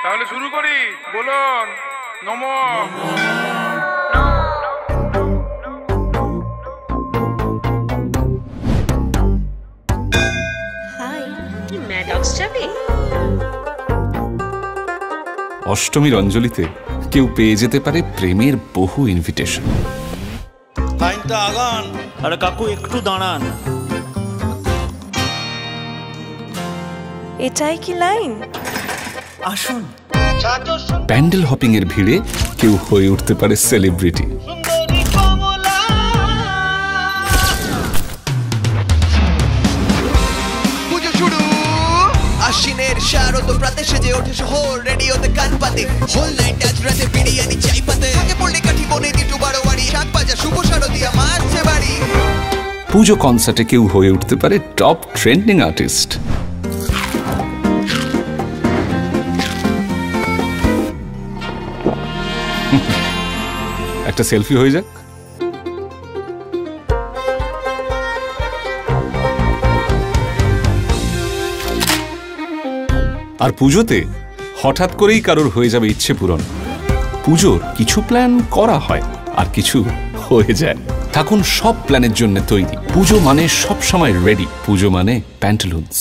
তাহলে শুরু করি। বলুন নমঃ। অষ্টমীর অঞ্জলিতে কেউ পেয়ে যেতে পারে প্রেমের বহু ইনভিটেশন। লাইনটা আগান। আরে কাকু একটু দাঁড়ান। এটাই কি লাইন? আসুন। প্যান্ডেল হপিং এর ভিড়ে কেউ হয়ে উঠতে পারে সেলিব্রিটি। পুজো শুরু। আশ্বিনের শারদ প্রাতে সেজে ওঠে শহর, রেডিওতে কান পাতে হোল নাইট আজ রাতে বিরিয়ানি চাই পাতে আগে পড়লে কাঠি বনে দিটু বারো বাড়ি শাক বাজা শুভ শারদিয়া মারছে বাড়ি। পুজো কনসার্টে কেউ হয়ে উঠতে পারে টপ ট্রেন্ডিং আর্টিস্ট। একটা সেলফি হয়ে যাক। আর পুজোতে হঠাৎ করেই কারোর হয়ে যাবে ইচ্ছে পূরণ। পুজোর কিছু প্ল্যান করা হয় আর কিছু হয়ে যায়। থাকুন সব প্ল্যানের জন্য তৈরি। পুজো মানে সব সময় রেডি। পুজো মানে প্যান্টালুনস।